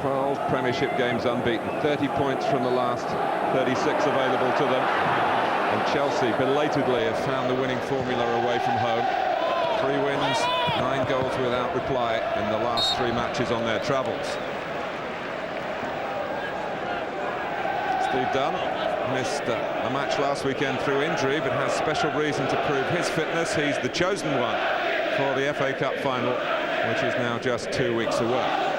12 Premiership games unbeaten, 30 points from the last 36 available to them. And Chelsea belatedly have found the winning formula away from home. 3 wins, 9 goals without reply in the last 3 matches on their travels. Steve Dunn missed a match last weekend through injury, but has special reason to prove his fitness. He's the chosen one for the FA Cup final, which is now just 2 weeks away.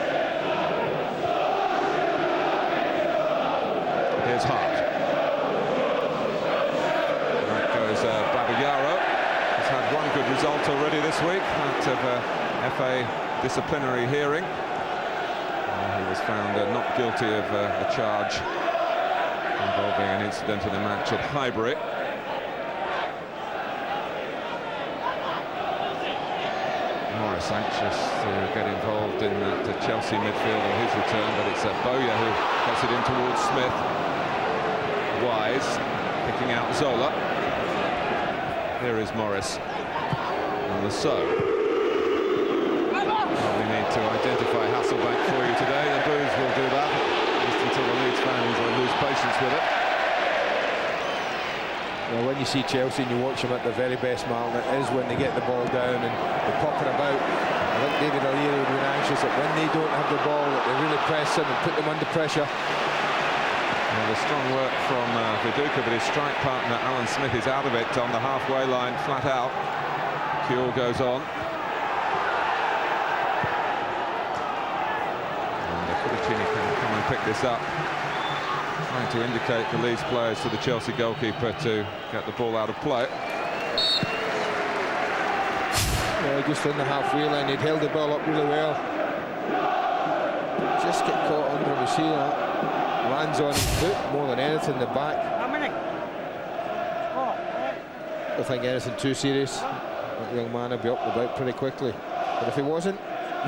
Here's Hart. That goes Babayaro. He's had 1 good result already this week, that of FA disciplinary hearing. He was found not guilty of a charge involving an incident in a match at Highbury. Morris anxious to get involved in the Chelsea midfield on his return, but it's Bowyer who gets it in towards Smith. Wise picking out Zola. Here is Morris on the so. Well, we need to identify Hasselbank for you today. The Blues will do that, at least until the Leeds fans lose patience with it. Well, when you see Chelsea and you watch them at their very best, Martin, it is when they get the ball down and they pop it about. I think David O'Leary would be anxious that when they don't have the ball, that they really press them and put them under pressure. Well, the strong work from Viduka, but his strike partner Alan Smith is out of it on the halfway line, flat out. Kuehl goes on. And Cudicini can come and pick this up, trying to indicate the Leeds players to the Chelsea goalkeeper to get the ball out of play. Yeah, just in the halfway line, he'd held the ball up really well. Just get caught under him, you see that? Lands on his foot more than anything in the back. I don't think anything too serious. That young man will be up and about pretty quickly. But if he wasn't,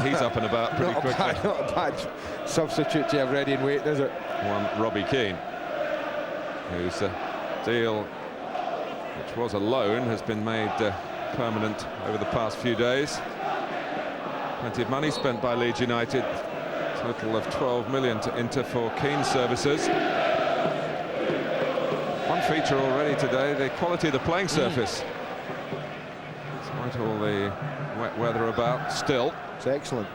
he's up and about pretty quickly. Not a bad substitute to have ready and waiting, is it? One Robbie Keane, whose deal, which was a loan, has been made permanent over the past few days. Plenty of money spent by Leeds United. Total of 12 million to Inter for Keane's services. One feature already today, the quality of the playing surface. Despite all the wet weather about, still. It's excellent.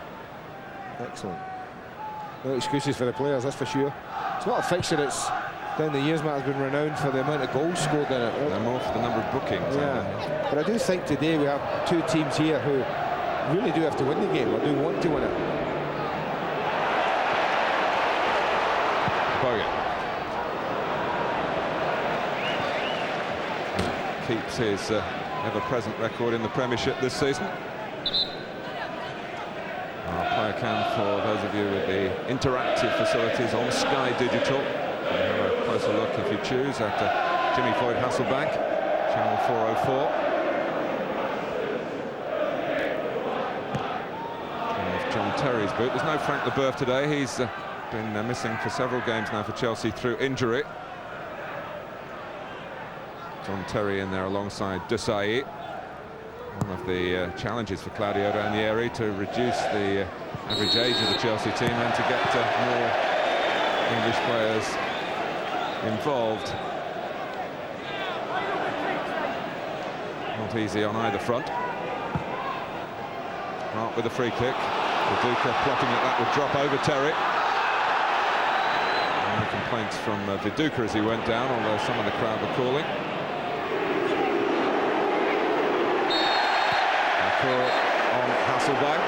Excellent. No excuses for the players, that's for sure. It's not a fixture that's, down the years, Matt, has been renowned for the amount of goals scored in it. They're more for the number of bookings. Yeah. But I do think today we have 2 teams here who really do have to win the game, or do want to win it. Bowyer keeps his ever-present record in the Premiership this season. Our player cam for those of you with the interactive facilities on Sky Digital. You have a closer look if you choose at Jimmy Floyd Hasselbank, channel 404. And John Terry's boot. There's no Frank Leboeuf today. He's been missing for several games now for Chelsea through injury. John Terry in there alongside Desailly. One of the challenges for Claudio Ranieri to reduce the average age of the Chelsea team and to get more English players involved. Not easy on either front. Hart with a free kick. Viduka plotting that would drop over Terry. No complaints from Viduka as he went down, although some of the crowd were calling. On Hasselbank.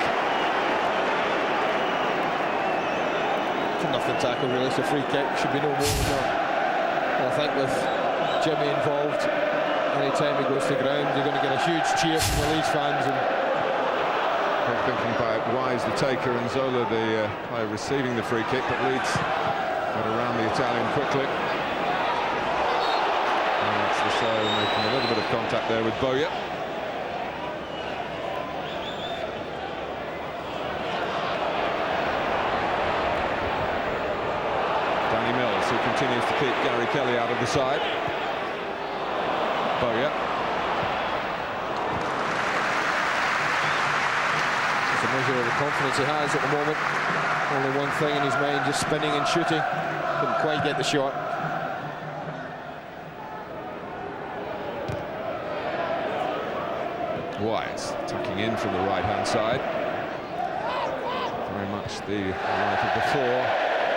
It's a nothing tackle, really. It's a free kick. Should be no more than that. And I think with Jimmy involved, any time he goes to ground, you're going to get a huge cheer from the Leeds fans. And thinking by Wise, the taker, and Zola, the player receiving the free kick, but Leeds got around the Italian quickly. And that's the side making a little bit of contact there with Bowyer. Who continues to keep Gary Kelly out of the side. Bowyer. It's a measure of the confidence he has at the moment. Only one thing in his mind, just spinning and shooting. Couldn't quite get the shot. Wise tucking in from the right-hand side. Very much the life of before.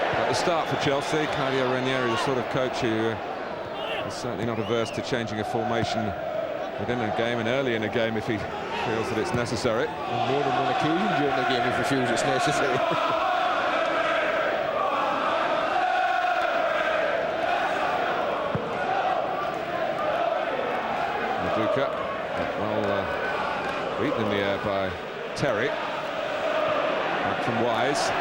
At the start for Chelsea, Claudio Ranieri, the sort of coach who is certainly not averse to changing a formation within a game and early in a game if he feels that it's necessary. On more than one occasion during the game if he feels it's necessary. Maduka, well beaten in the air by Terry. Back from Wise.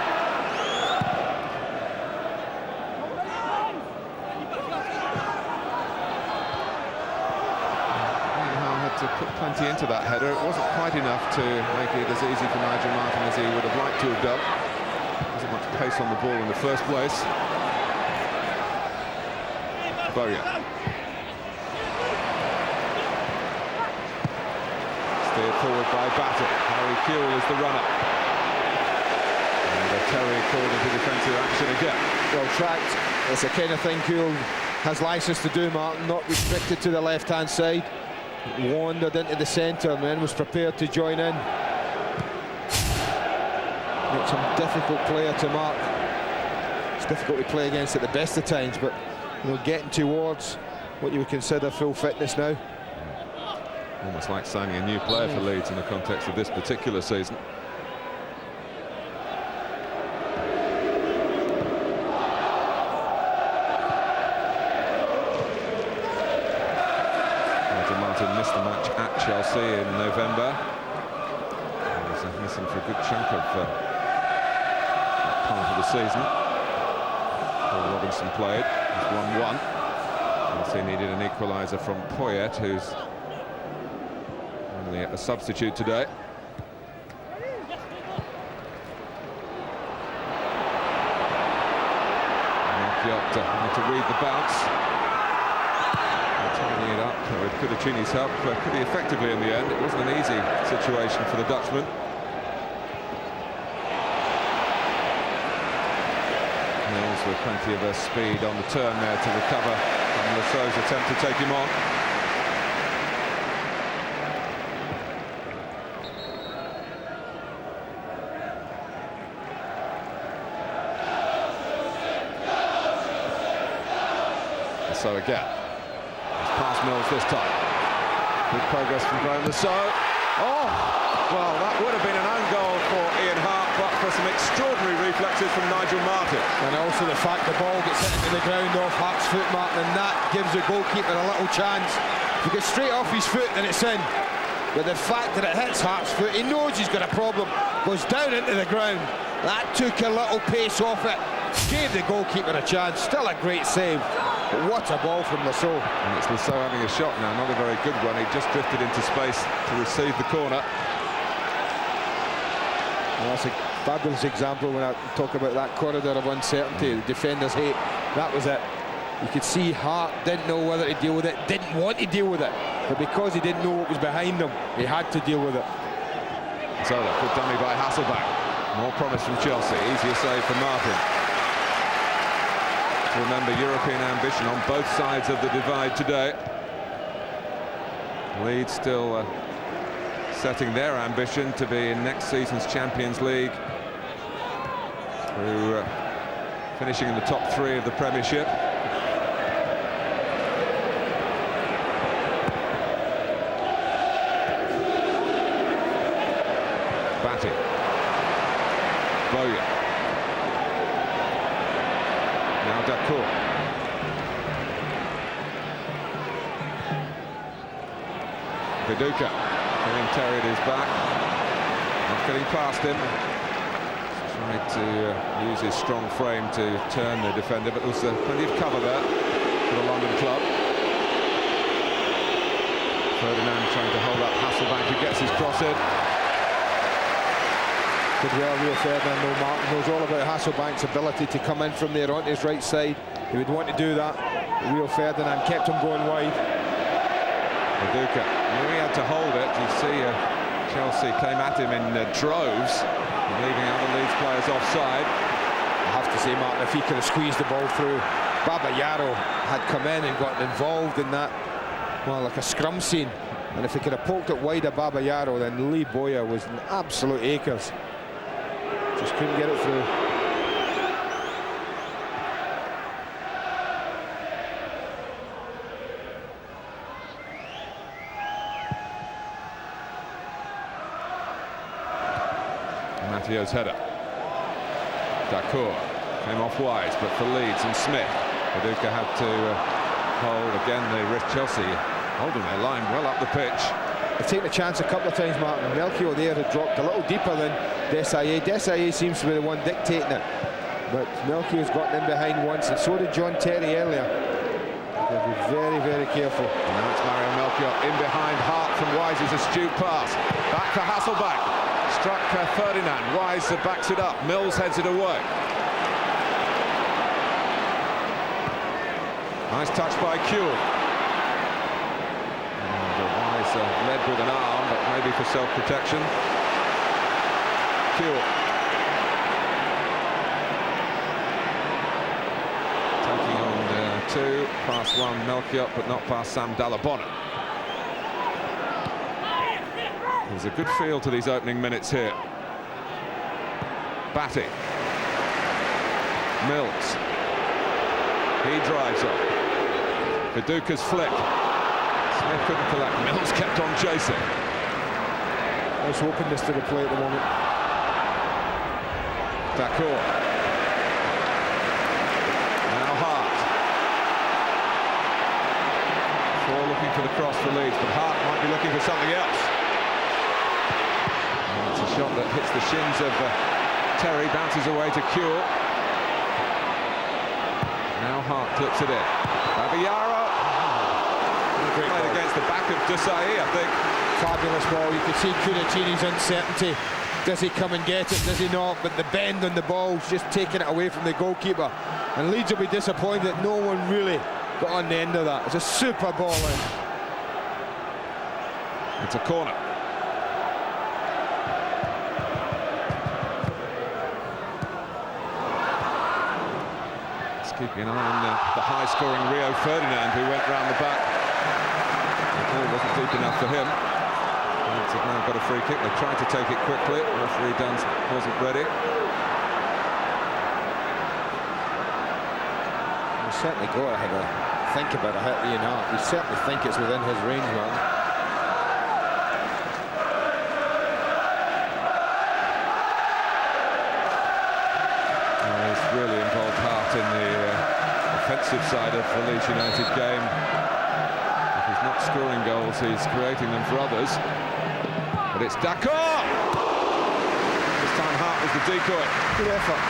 To put plenty into that header. It wasn't quite enough to make it as easy for Nigel Martin as he would have liked to have done. There wasn't much pace on the ball in the first place. Bowyer. Steered forward by Batter. Harry Kewell is the runner. And Terry called into defensive action again. Well tracked. It's the kind of thing Kewell has licence to do, Martin. Not restricted to the left-hand side. Wandered into the centre and then was prepared to join in. Makes him a difficult player to mark. It's difficult to play against at the best of times, but you know, getting towards what you would consider full fitness now. Almost like signing a new player for Leeds in the context of this particular season. Missed the match at Chelsea in November. He was missing for a good chunk of that part of the season. Paul Robinson played. It was 1-1. Chelsea needed an equaliser from Poyet, who's only a substitute today. Marquiotte having to read the bounce. Tidying it up with Kudachini's help pretty effectively in the end. It wasn't an easy situation for the Dutchman. Mills with plenty of speed on the turn there to recover from Lasso's attempt to take him on. So again. Past Mills this time. Good progress from Graham Lasso. Oh, well, that would have been an own goal for Ian Hart, but for some extraordinary reflexes from Nigel Martin. And also the fact the ball gets hit into the ground off Hart's foot, Martin, and that gives the goalkeeper a little chance. If it gets straight off his foot, then it's in. But the fact that it hits Hart's foot, he knows he's got a problem, goes down into the ground. That took a little pace off it, gave the goalkeeper a chance. Still a great save. But what a ball from Lasso. And it's Lasso having a shot now, not a very good one. He just drifted into space to receive the corner. Well, that's a fabulous example when I talk about that corridor of uncertainty, the defenders hate. That was it. You could see Hart didn't know whether to deal with it, didn't want to deal with it. But because he didn't know what was behind him, he had to deal with it. Zola, good dummy by Hasselback. More promise from Chelsea, easier save for Martin. Remember, European ambition on both sides of the divide today. Leeds still setting their ambition to be in next season's Champions League through finishing in the top 3 of the Premiership. Batting. Bowyer. Now Dacour. Viduka getting Terry at his back. Not getting past him. Tried to use his strong frame to turn the defender, but there was plenty of cover there for the London club. Ferdinand trying to hold up Hasselback, who gets his cross in. Did well, Rio Ferdinand, though. Martin knows all about Hasselbank's ability to come in from there onto his right side. He would want to do that. Rio Ferdinand kept him going wide. Viduka, he had to hold it. You see Chelsea came at him in droves, leaving other Leeds players offside. I have to say, Martin, if he could have squeezed the ball through, Baba Yaro had come in and gotten involved in that, well, like a scrum scene. And if he could have poked it wide of Baba Yaro, then Lee Boyer was in absolute acres. Just couldn't get it through. Mattio's header. Dacour came off wide, but for Leeds and Smith, Paducah had to hold again. The wrist. Chelsea holding their line well up the pitch. They've taken a chance a couple of times, Martin. Melchior there had dropped a little deeper than Desailly. Desailly seems to be the one dictating it, but Melchior's gotten in behind once, and so did John Terry earlier. They'll be very, very careful. And now it's Mario Melchior in behind Hart from Wise's astute pass. Back for Hasselback. Struck Ferdinand. Wise backs it up. Mills heads it away. Nice touch by Kuehl. Wise led with an arm, but maybe for self-protection. Kuehl. Taking on two. Past one Melchior, but not past Sam Dalabona. There's a good feel to these opening minutes here. Batty. Mills. He drives on. Paducah's flick. Smith couldn't collect. Mills kept on chasing. Nice openness to the play at the moment. Dacour. Now Hart. Shaw looking for the cross for Leeds, but Hart might be looking for something else. It's a shot that hits the shins of Terry, bounces away to Kuehl. Now Hart clips it in. Babayaro. Played against the back of Desailly, I think. Fabulous ball. You could see Cudicini's uncertainty. Does he come and get it? Does he not? But the bend on the ball is just taking it away from the goalkeeper. And Leeds will be disappointed that no one really got on the end of that. It's a super ball in. It's a corner. Keeping an eye on the high-scoring Rio Ferdinand, who went round the back. The ball wasn't deep enough for him. Leeds have now got a free kick. They tried to take it quickly. Referee Dunn wasn't ready. He's certainly got to have a think about a hit Ian Hart. We certainly think it's within his range, man. Really involved Hart in the offensive side of the Leeds United game. If he's not scoring goals, he's creating them for others. But it's Dacour! This time Hart was the decoy. Good effort.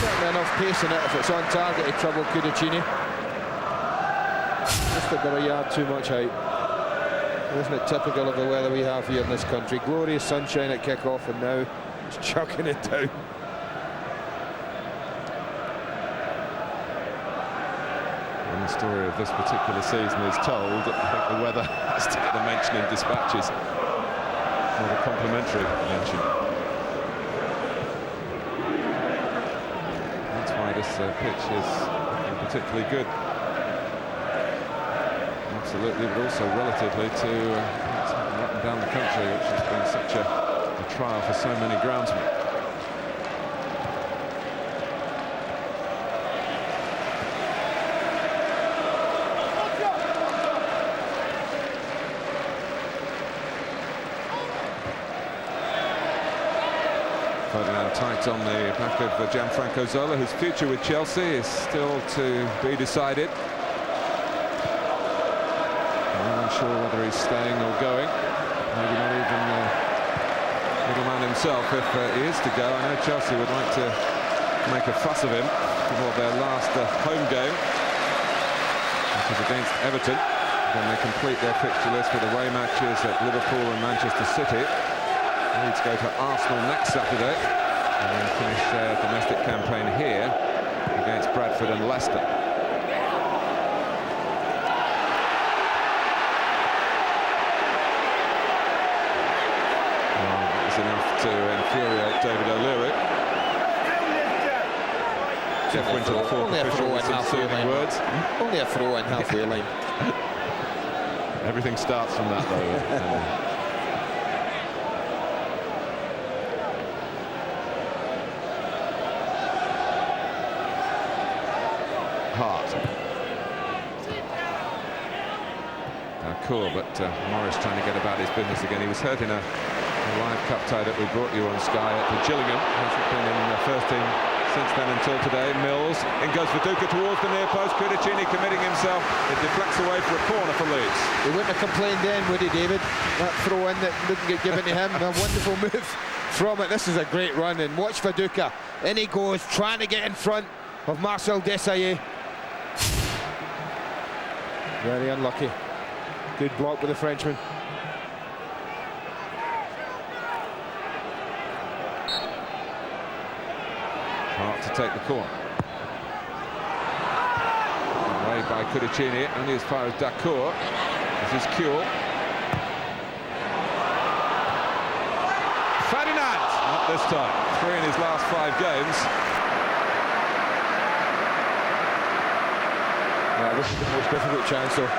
Certainly enough pace in it. If it's on target, he troubled Cudicini. Just about a yard too much height. Isn't it typical of the weather we have here in this country? Glorious sunshine at kick-off, and now it's chucking it down. When the story of this particular season is told, I think the weather has to get a mention in dispatches. Not a complimentary mention. That's why this pitch is particularly good. Absolutely, but also relatively to up and down the country, which has been such a trial for so many groundsmen. Ferdinand tight on the back of Gianfranco Zola, whose future with Chelsea is still to be decided. I'm unsure whether he's staying or going. Maybe not even the middleman himself if he is to go. I know Chelsea would like to make a fuss of him for their last home game, which is against Everton. Then they complete their fixture list with away matches at Liverpool and Manchester City. Leeds go to Arsenal next Saturday and then finish their domestic campaign here against Bradford and Leicester. was enough to infuriate David O'Leary. Jeff Winter, the fourth official, with some soothing words. Only a throw in halfway line. Everything starts from that, though. Hart. Cool, but Morris trying to get about his business again. He was hurt in a live cup tie that we brought you on Sky at the Gillingham. Hasn't been in the first team since then until today. Mills, in goes Viduka towards the near post. Kudicini committing himself. It deflects away for a corner for Leeds. He wouldn't have complained then, would he, David? That throw in that didn't get given to him. A wonderful move from it. This is a great run, and watch Viduka. In he goes, trying to get in front of Marcel Desailly. Very unlucky. Good block with the Frenchman. Hart to take the corner. Away by Kudicini, only as far as Dacour. This is Kuehl. Ferdinand! Not this time. 3 in his last 5 games. Yeah, this is the most difficult chance, though.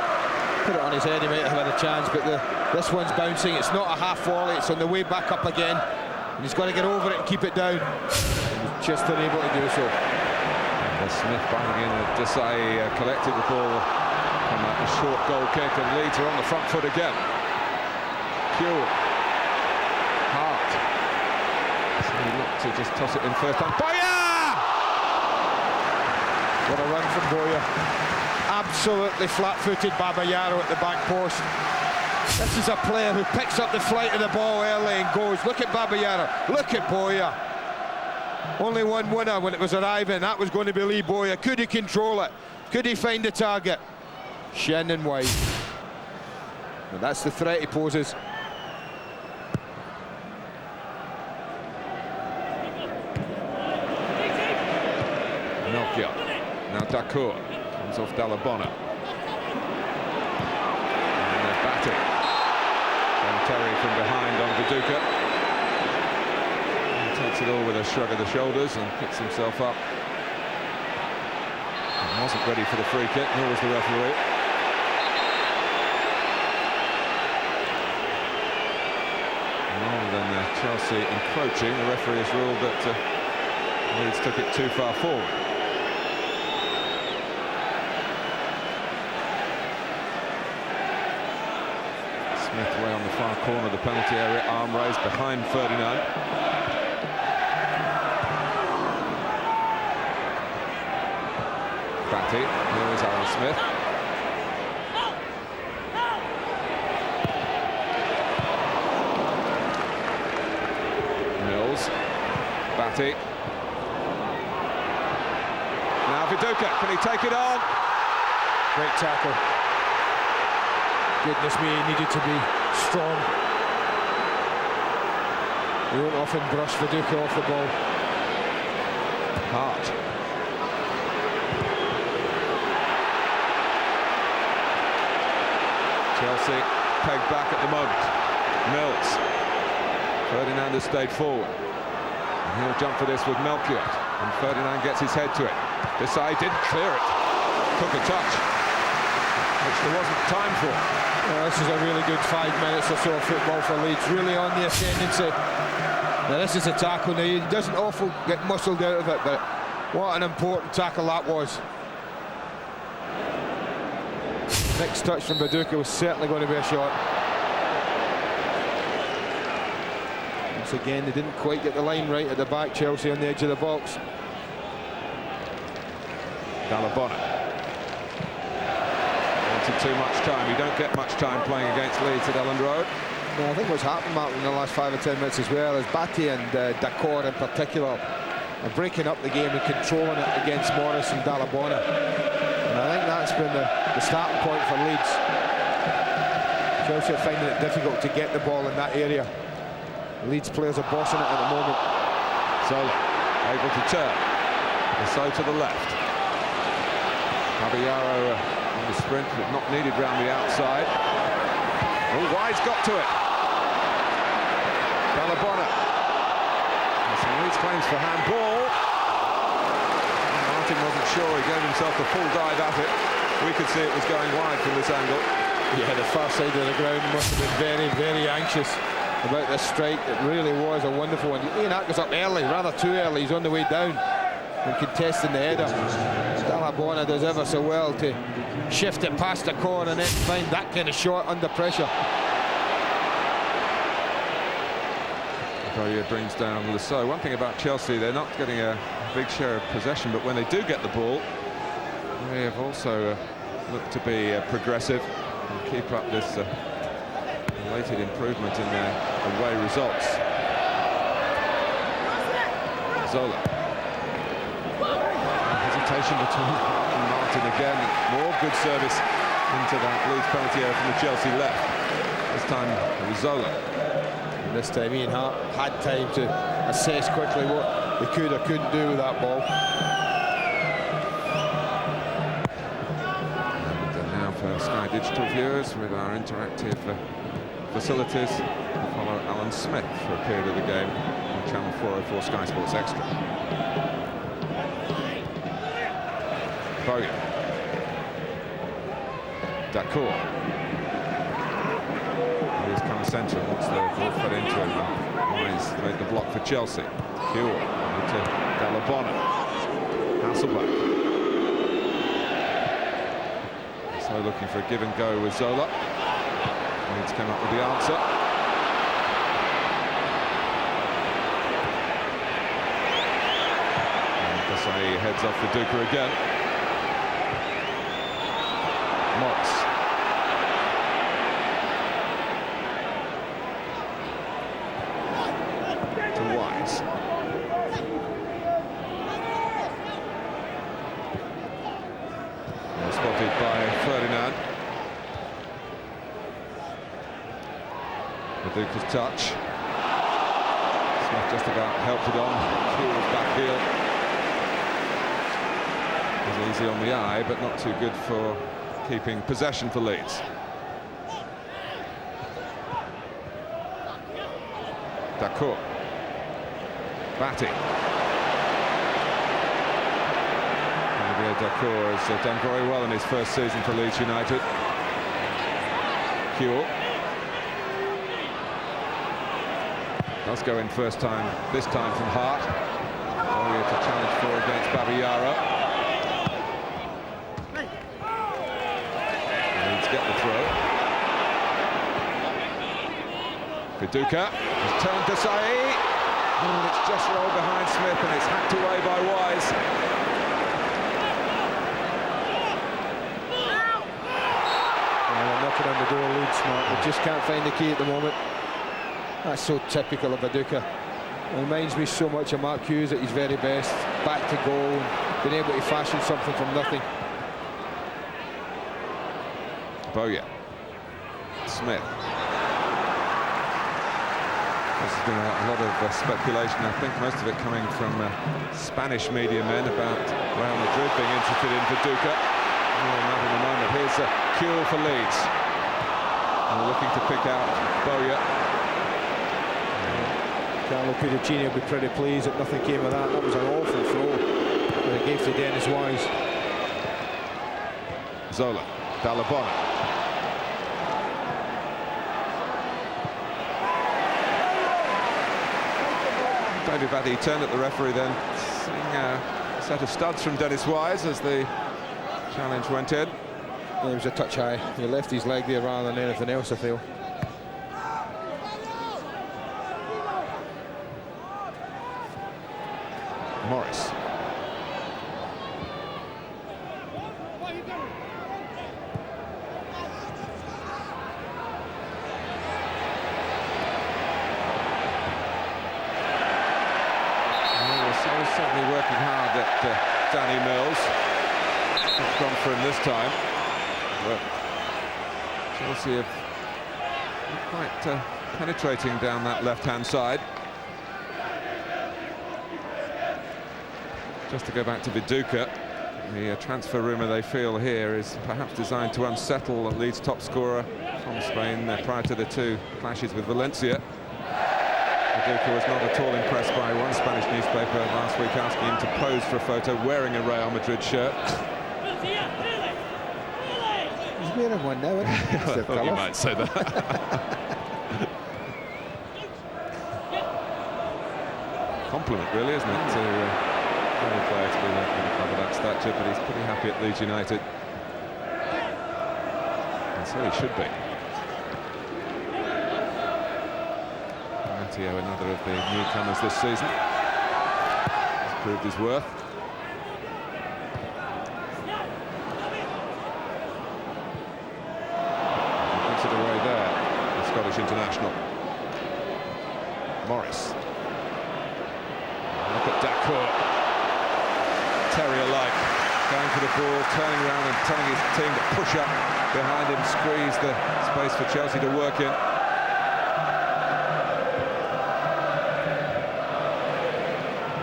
Put it on his head, he might have had a chance, but this one's bouncing. It's not a half volley, it's on the way back up again. And he's got to get over it and keep it down. And he's just unable to do so. Smith banging in. Desai collected the ball from a short goal kick, and Leeds are on the front foot again. Kuehl. Hart. So he looked to just toss it in first time. Boya! What a run from Boya. Absolutely flat-footed Babayaro at the back post. This is a player who picks up the flight of the ball early and goes. Look at Babayaro, look at Boya. Only one winner when it was arriving, that was going to be Lee Boya. Could he control it? Could he find the target? Shin and wide. And that's the threat he poses. Melchior. Now Dacour. Comes off Dalabona. And they're batting. And Terry from behind on Viduka. He takes it all with a shrug of the shoulders and picks himself up. He wasn't ready for the free kick, nor was the referee. Rather than Chelsea encroaching, the referee has ruled that Leeds took it too far forward. Smith way on the far corner of the penalty area, arm raised behind Ferdinand. Batty, here is Aaron Smith. Mills, Batty. Now Viduka, can he take it on? Great tackle. Goodness me, he needed to be strong. He won't often brush Viduka off the ball. Hart. Chelsea pegged back at the moment. Mills. Ferdinand has stayed forward. And he'll jump for this with Melchior. And Ferdinand gets his head to it. Desai didn't clear it. Took a touch, which there wasn't time for. Well, this is a really good 5 minutes or so of football for Leeds, really on the ascendancy. Now this is a tackle, now he doesn't often get muscled out of it, but what an important tackle that was. Next touch from Viduka was certainly going to be a shot. Once again, they didn't quite get the line right at the back, Chelsea on the edge of the box. Dalabona. Too much time. You don't get much time playing against Leeds at Elland Road. No, I think what's happened, Martin, in the last 5 or 10 minutes as well is Batty and Dacour in particular are breaking up the game and controlling it against Morris and Dalabona. And I think that's been the starting point for Leeds. Chelsea are finding it difficult to get the ball in that area. The Leeds players are bossing it at the moment. Zola able to turn. And so to the left. Caballero on the sprint, but not needed round the outside. Oh, Wide's got to it. Dalabona. Some Leeds claims for handball. Martin wasn't sure, he gave himself a full dive at it. We could see it was going wide from this angle. Yeah, the far side of the ground must have been very, very anxious about this strike. It really was a wonderful one. Ian Hart goes up early, rather too early. He's on the way down and contesting the header. Dalabona does ever so well to shift it past the corner and then find that kind of shot under pressure. Bowyer brings down Lasso. One thing about Chelsea, they're not getting a big share of possession, but when they do get the ball, they have also looked to be progressive and keep up this belated improvement in their away results. Zola. Hesitation between and Martin again. More good service into that Leeds penalty area from the Chelsea left. This time it was Zola. And this time Ian Hart had time to assess quickly what they could or couldn't do with that ball. And now for Sky Digital viewers, with our interactive facilities, we'll follow Alan Smith for a period of the game on Channel 404 Sky Sports Extra. Bowyer. Dacour. He's come centre, wants the ball fed into him. Wise made the block for Chelsea. Kewell to Dalabona. Hasselback. So looking for a give and go with Zola. Leeds came up with the answer. And Desai heads off for Duca again. Morris. To Wise. Well spotted by Ferdinand. Duca's touch. Smith just about helped it on. Kewell's backfield. Was easy on the eye, but not too good for keeping possession for Leeds. Dacour. Batty. Olivier Dacour has done very well in his first season for Leeds United. Kewell. Does go in first time, this time from Hart. Bowyer to challenge for against Babayaro. Leeds get the throw. Viduka has turned Desai. And it's just rolled behind Smith and it's hacked away by Wise. Well, they're knocking on the door, Leeds, Mark. They just can't find the key at the moment. That's so typical of Viduka. It reminds me so much of Mark Hughes at his very best. Back to goal and being able to fashion something from nothing. Bowyer. Smith. There's been a lot of speculation, I think most of it coming from Spanish media men about Real Madrid being interested in Viduka. More on that in a moment. Here's Kewell for Leeds. And we're looking to pick out Bowyer. Carlo Pedicini will be pretty pleased that nothing came of that. That was an awful throw that he gave to Dennis Wise. Zola, Dalabona. David Batty turned at the referee then, seeing a set of studs from Dennis Wise as the challenge went in. Yeah, it was a touch high. He left his leg there rather than anything else, I feel. Morris. Well, certainly working hard at Danny Mills. It's gone for him this time. But Chelsea have been quite penetrating down that left-hand side. Just to go back to Viduka, the transfer rumour they feel here is perhaps designed to unsettle Leeds' top scorer from Spain prior to the two clashes with Valencia. Duca was not at all impressed by one Spanish newspaper last week asking him to pose for a photo wearing a Real Madrid shirt. He's wearing one now, isn't he? I thought you might say that. Compliment, really, isn't it, to any player to be in a club of that stature, but he's pretty happy at Leeds United. And so he should be. Matteo, another of the newcomers this season, has proved his worth. Puts it away there, the Scottish international. Morris. Look at Dacour. Terrier-like, going for the ball, turning around and telling his team to push up behind him, squeeze the space for Chelsea to work in.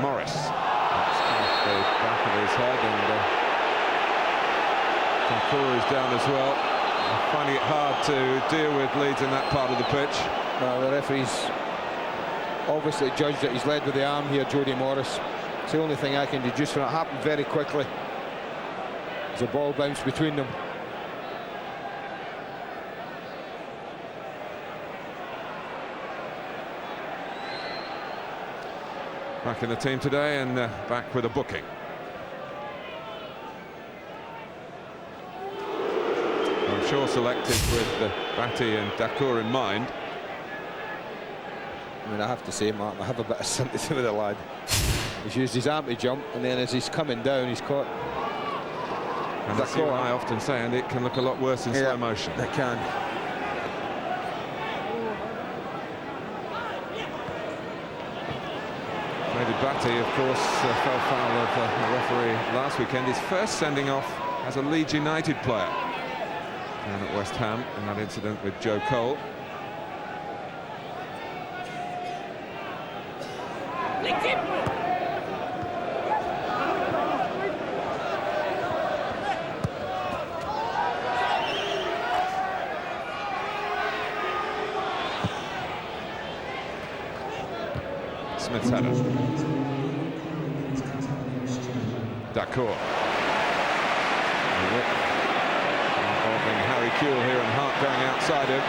Morris. That's off the back of his head, and Dacour is down as well. Finding it hard to deal with Leeds in that part of the pitch. The referee's obviously judged that he's led with the arm here, Jody Morris. It's the only thing I can deduce from it. It happened very quickly as the ball bounced between them. Back in the team today and back with a booking. I'm sure selected with Batty and Dacour in mind. I mean, I have to say, Mark, I have a bit of sympathy with the lad. He's used his arm to jump, and then as he's coming down, he's caught. And that's what I often say, and it can look a lot worse in slow motion. It can. Maybe Batty, of course, fell foul of the referee last weekend. His first sending off as a Leeds United player down at West Ham in that incident with Joe Cole. Smith's header. Dacour. Involving Harry Kewell here, and Hart going outside him.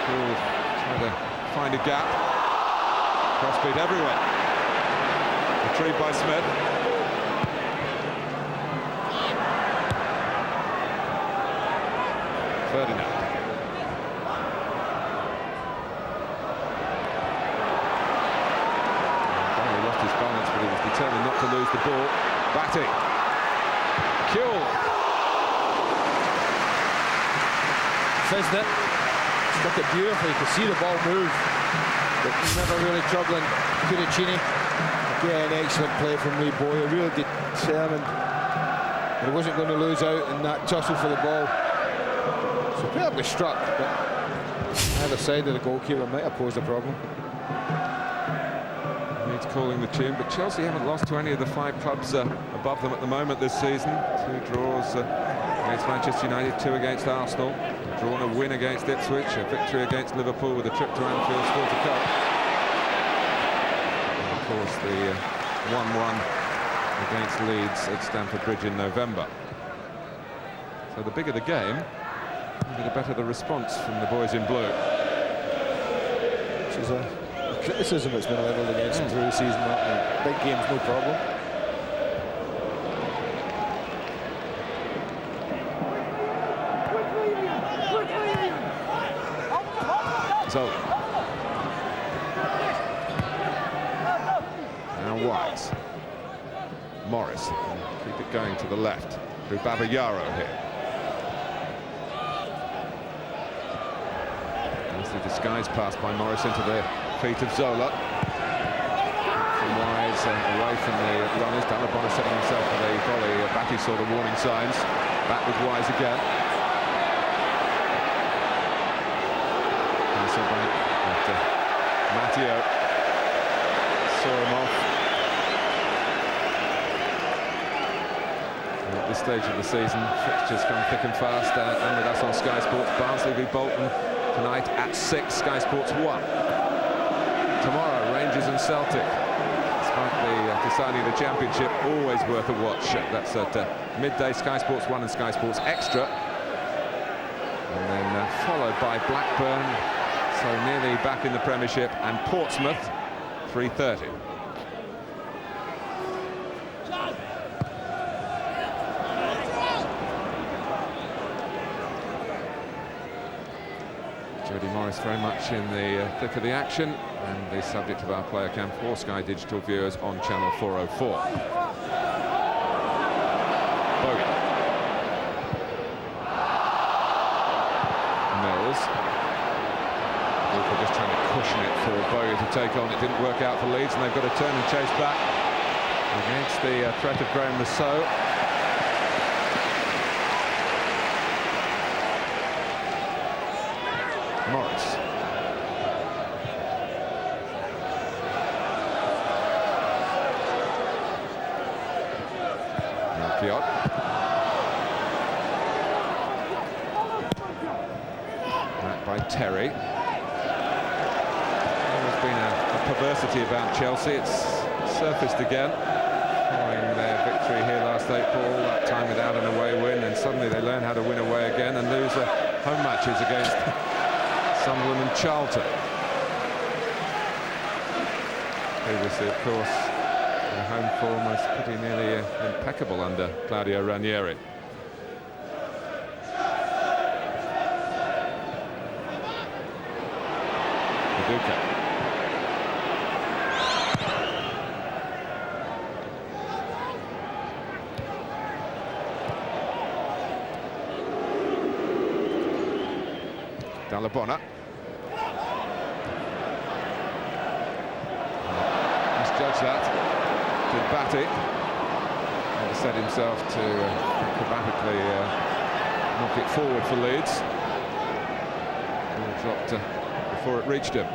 Kewell trying to find a gap. Crossbeat everywhere. Retrieved by Smith. Ferdinand. His balance, but he was determined not to lose the ball. Batty. Kewell. Fisnett struck it beautifully. You could see the ball move, but never really troubling Curicini. Again, excellent play from Lee Boyer, really determined. He wasn't going to lose out in that tussle for the ball. Superbly struck, but either side of the goalkeeper might have posed a problem. Leeds calling the tune, but Chelsea haven't lost to any of the 5 clubs above them at the moment this season. 2 draws against Manchester United, 2 against Arsenal. Drawn a win against Ipswich, a victory against Liverpool with a trip to Anfield still to come. And of course the 1-1 against Leeds at Stamford Bridge in November. So the bigger the game, the better the response from the boys in blue. Which is a criticism that's been levelled against him through the season. Big games, no problem. So now Wise, Morris, keep it going to the left through Babayaro here. Nicely disguised pass by Morris into the feet of Zola. From Wise away from the runners. Dalabona setting himself for the volley. Batty saw the warning signs. Back with Wise again. Hasselbank, but Matteo saw him off. And at this stage of the season, fixtures come thick and fast. And with us on Sky Sports, Barnsley v Bolton tonight at 6, Sky Sports 1. tomorrow, Rangers and Celtic. Deciding the championship, always worth a watch. That's at midday, Sky Sports 1 and Sky Sports Extra. And then followed by Blackburn, so nearly back in the Premiership, and Portsmouth, 3:30. Jody Morris very much in the thick of the action, and the subject of our player cam for Sky Digital viewers on channel 404. Bogan. Mills. Walker just trying to cushion it for Bogan to take on. It didn't work out for Leeds, and they've got to turn and chase back against the threat of Graham Rousseau. Morris. Piot. Back by Terry. There's been a perversity about Chelsea. It's surfaced again following their victory here last April, that time without an away win, and suddenly they learn how to win away again and lose home matches against Sunderland and Charlton. Previously, of course, their home form was pretty nearly impeccable under Claudio Ranieri. Viduka. Dallabona. Misjudged that. To Batty. And set himself to acrobatically knock it forward for Leeds. And dropped before it reached him.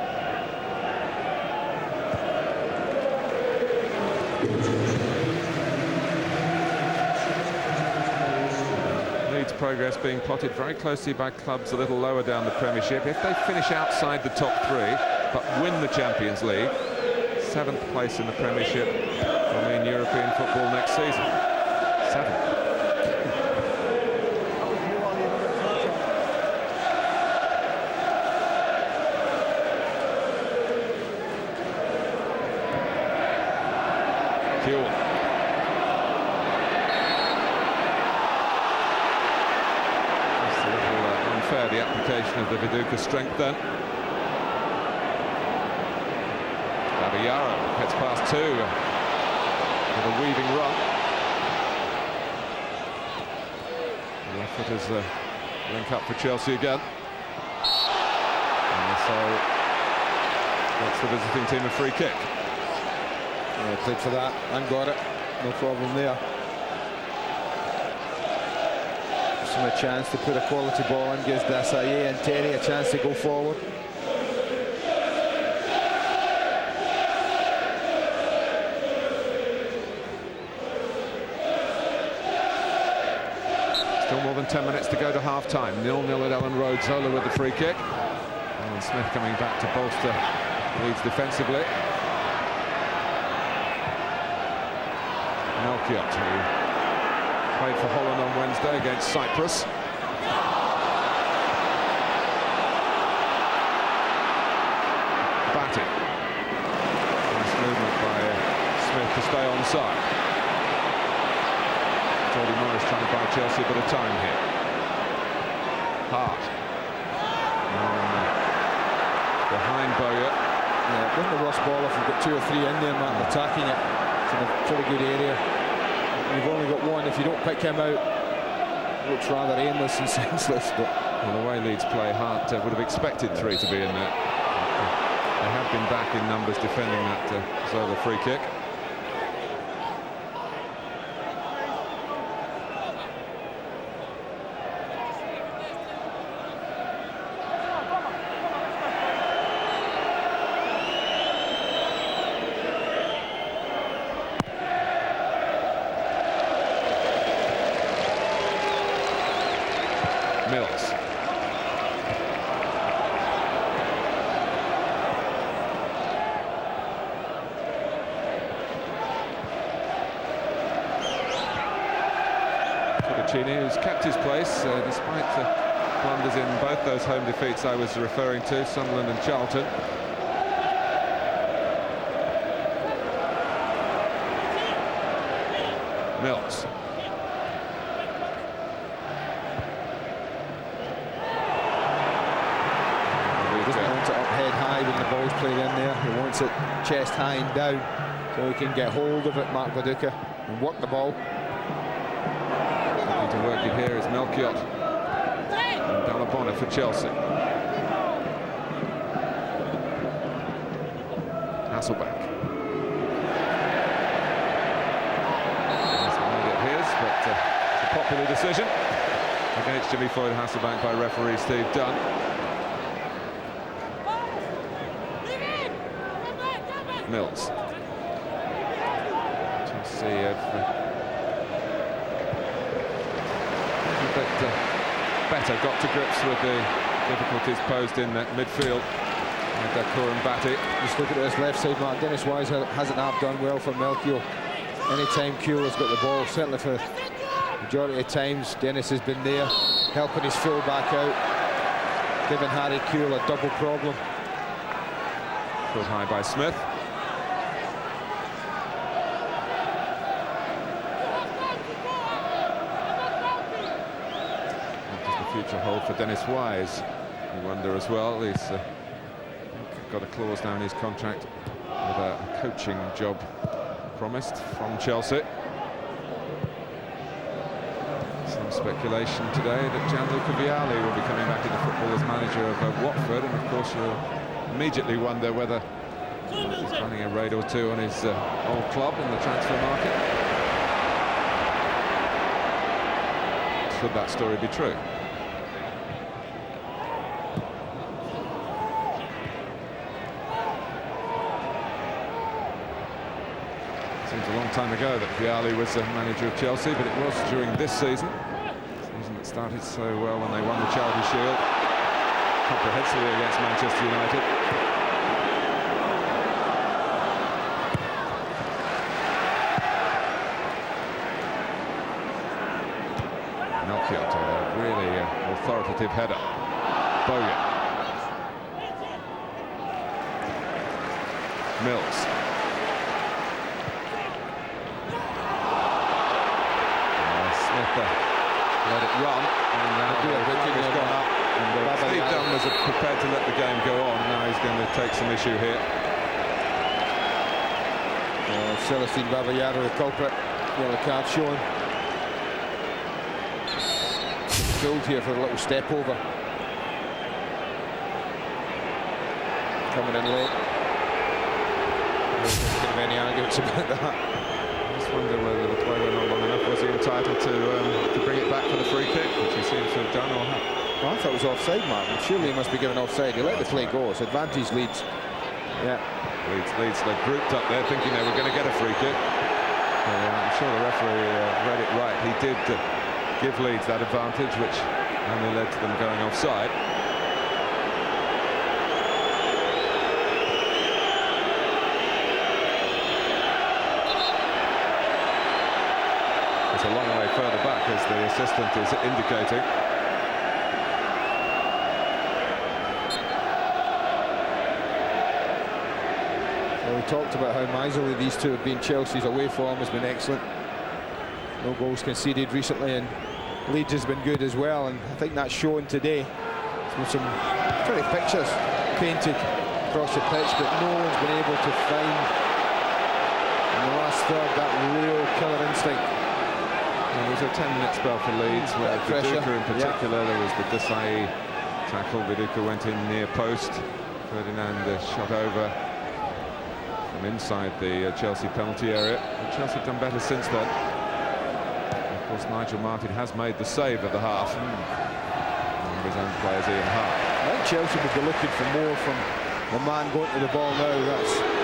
Leeds' progress being plotted very closely by clubs a little lower down the Premiership. If they finish outside the top three, but win the Champions League, 7th place in the Premiership will mean European football next season. 7th. Kuehl. Just a little unfair, the application of the Viduka strength then. Yarrow gets past two with a weaving run. The left footers link up for Chelsea again. And so that's the visiting team a free kick. Yeah, played for that and got it. No problem there. Gives him a chance to put a quality ball in, gives Desailly and Terry a chance to go forward. Still more than 10 minutes to go to half-time. 0-0 at Ellen Road. Zola with the free kick. Alan Smith coming back to bolster Leeds defensively. Melchiot, who played for Holland on Wednesday against Cyprus. Batty. Nice movement by Smith to stay on side. Jody Morris trying to buy Chelsea a bit of time here. Hart. Behind Bowyer. Yeah, it wasn't the worst ball if you've got 2 or 3 in there, Matt, attacking it. It's in a pretty good area. You've only got one. If you don't pick him out, it looks rather aimless and senseless. But well, the way Leeds play, Hart would have expected 3 to be in there. They have been back in numbers defending that Zola free kick. Mills. Cocchini, who's kept his place despite blunders in both those home defeats I was referring to, Sunderland and Charlton. Mills. He doesn't want it up head high when the ball's played in there. He wants it chest high and down so he can get hold of it, Mark Viduka, and work the ball. Looking to work it here is Melchiot. And Dalabona for Chelsea. Hasselbank. Made it his, but it's a popular decision against Jimmy Floyd Hasselbank by referee Steve Dunn. Mills. Chelsea have a bit better got to grips with the difficulties posed in that midfield. Batty. Just look at this left side, Mark. Dennis Wise hasn't half done well for Melchior. Anytime Kuhl has got the ball, certainly for the majority of times, Dennis has been there, helping his full back out, giving Harry Kuhl a double problem. Pulled high by Smith. What does the future hold for Dennis Wise? You wonder as well. He's got a clause now in his contract with a coaching job promised from Chelsea. Some speculation today that Gianluca Vialli will be coming back into football as manager of Watford, and of course you'll immediately wonder whether he's running a raid or two on his old club in the transfer market. Should that story be true? Seems a long time ago that Vialli was the manager of Chelsea, but it was during this season that started so well when they won the Charity Shield comprehensively against Manchester United. Melchiot, a really authoritative header. Bogan. Mills. Let it run, and now has gone up, and Steve Dunn was prepared to let the game go on. Now he's going to take some issue here. Celestine Babayaro, the culprit, yellow card shown. Gold here for a little step over. Coming in late. I don't think of any arguments about that. I just wonder whether the play went on long enough. Was he entitled to bring it back for the free kick, which he seems to have done, or not? Well, I thought it was offside, Mark. Surely he must be given offside. He let the play go. It's advantage Leeds. Yeah. Leeds, they grouped up there thinking they were going to get a free kick. I'm sure the referee read it right. He did give Leeds that advantage, which only led to them going offside. It's a long way further back, as the assistant is indicating. Well, we talked about how miserly these two have been. Chelsea's away form has been excellent. No goals conceded recently, and Leeds has been good as well, and I think that's shown today. There's some pretty pictures painted across the pitch, but no one's been able to find in the last third that real killer instinct. There was a 10-minute spell for Leeds where Viduka in particular, there was the Desai tackle. Viduka went in near post. Ferdinand shot over from inside the Chelsea penalty area. But Chelsea have done better since then. Of course, Nigel Martin has made the save at the half. One of his own players, Ian Hart. I think Chelsea would be looking for more from the man going to the ball now. That's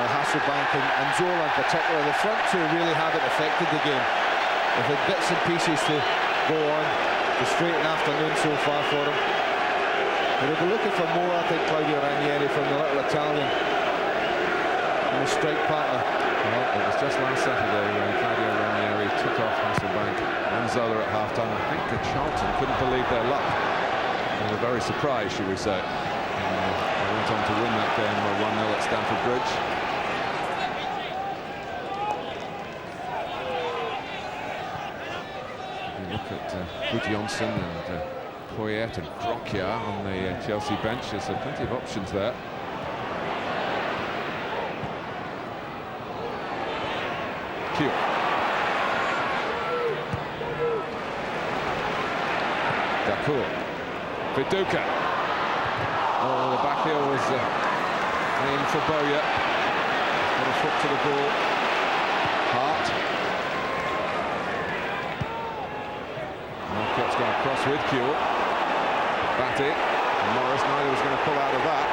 Hasselbank and Zola in particular. The front two really haven't affected the game. They've had bits and pieces to go on. The straight afternoon so far for them. But they'll be looking for more, I think, Claudio Ranieri from the little Italian and the strike partner. Well, it was just last Saturday when Claudio Ranieri took off Hasselbank and Zola at half-time. I think that Charlton couldn't believe their luck. They were very surprised, should we say. They went on to win that game 1-0 at Stamford Bridge. If you look at Gudjonsson and Poyet and Grokja on the Chelsea bench, there's plenty of options there. Cute. Dacour. Viduka. Oh, the back heel was aimed for Bowyer. Got a foot to the ball. Hart. Marquette's gone across with Kewell. Batty. And Morris, neither was going to pull out of that.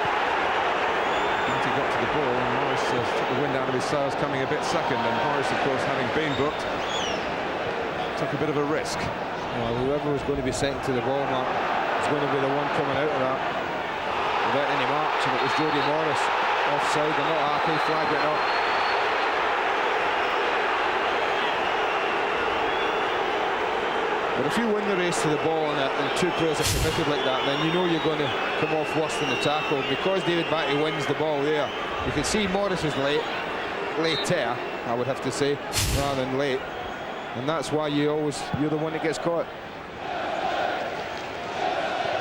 Once he got to the ball, and Morris took the wind out of his sails, coming a bit second. And Morris, of course, having been booked, took a bit of a risk. Well, whoever was going to be sent to the ball mark was going to be the one coming out of that without any marks, and it was Jody Morris offside. They're not happy, flag it up. But if you win the race to the ball and two players are committed like that, then you know you're going to come off worse than the tackle. Because David Batty wins the ball there, you can see Morris is later, I would have to say, rather than late. And that's why you're the one that gets caught.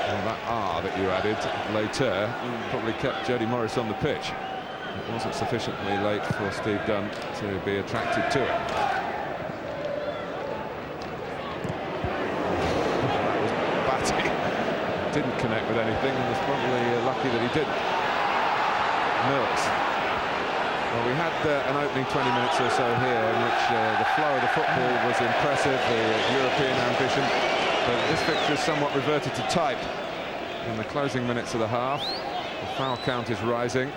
Well, that R that you added later probably kept Jody Morris on the pitch. It wasn't sufficiently late for Steve Dunn to be attracted to it. That was Batty. Didn't connect with anything and was probably lucky that he didn't. Mills. Well, we had an opening 20 minutes or so here in which the flow of the football was impressive, the European ambition, but this fixture is somewhat reverted to type. In the closing minutes of the half, the foul count is rising.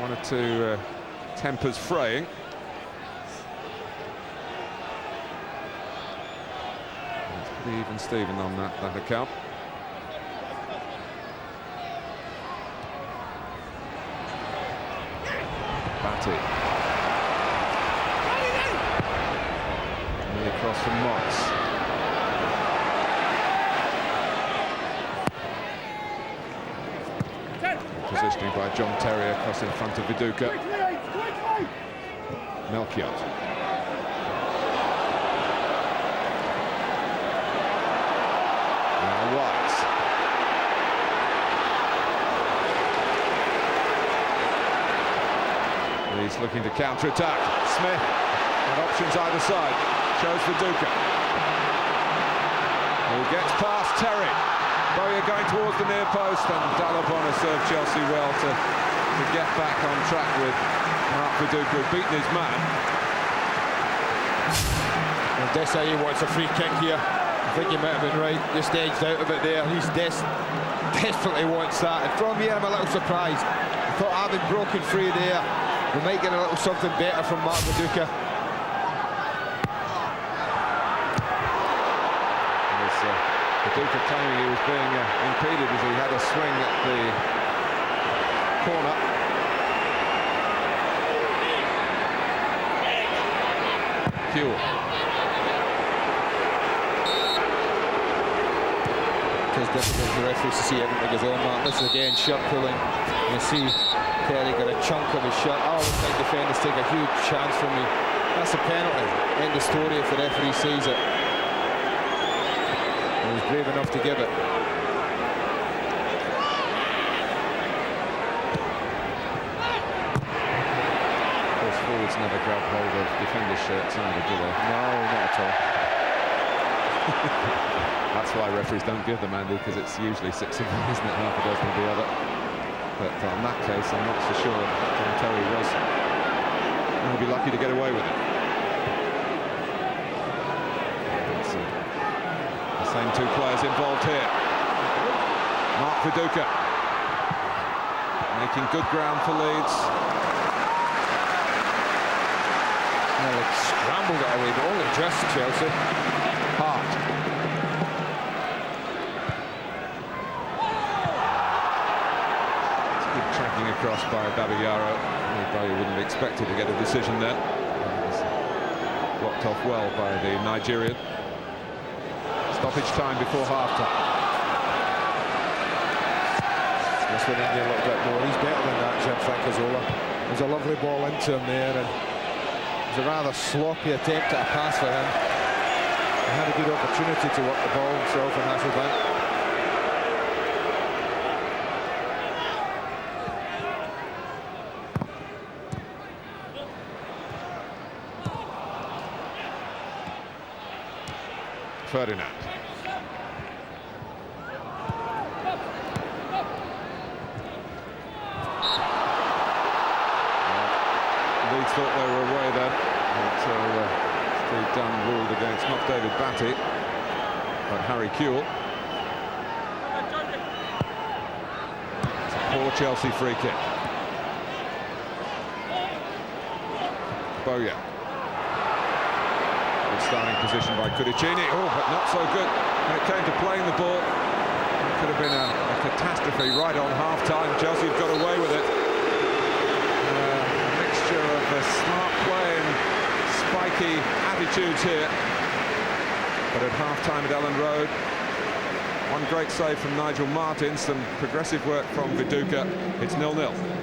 One or two tempers fraying. It's pretty even Steven on that account. Batty. Nearly across from Morris. Positioning by John Terry across in front of Viduka. Melchiot. Now Wise. He's looking to counter-attack. Smith, and options either side, shows Viduka. Who gets past Terry. Bowyer going towards the near post, and Dalabona served Chelsea well to get back on track with Mark Viduka, who'd beaten his man. Well, Desai wants a free kick here. I think he might have been right, just edged out a bit there. He's desperately wants that. And from here, I'm a little surprised. I thought having broken free there, we might get a little something better from Mark Viduka. Viduka claiming he was being impeded as he had a swing at the corner. Kewell. It is difficult for the referees to see everything goes on. This is again shirt pulling. You see Terry got a chunk of his shirt. I always think defenders take a huge chance from me. That's a penalty. End of story if the referee sees it. He was brave enough to give it. Of course, forwards never grab hold of defenders' shirts either, do they? No, not at all. That's why referees don't give them, Andy, because it's usually 6 of them, isn't it? Half a dozen of the other. But in that case, I'm not so sure John Terry was going to be lucky to get away with it. The same two players involved here. Mark Viduka making good ground for Leeds. Well, they scrambled it away, but only just Chelsea. Hart. It's good tracking across by Babayaro. Although you wouldn't have expected to get a decision there. blocked off well by the Nigerian. Stoppage time before half-time. This one in there a little bit more. He's better than that, Gianfranco Zola. There's a lovely ball into him there, and it was a rather sloppy attempt at a pass for him. He had a good opportunity to work the ball himself in Hasselbank. Ferdinand. Leeds thought they were away then until Steve Dunn ruled against not David Batty but Harry Kewell. It's a poor Chelsea free kick. Boya. Good starting position by Cudicini. Oh, but not so good when it came to playing the ball. It could have been a catastrophe right on half-time. Chelsea have got away with it. A mixture of smart play and spiky attitudes here. But at half-time at Ellen Road, one great save from Nigel Martin, some progressive work from Viduka. It's 0-0.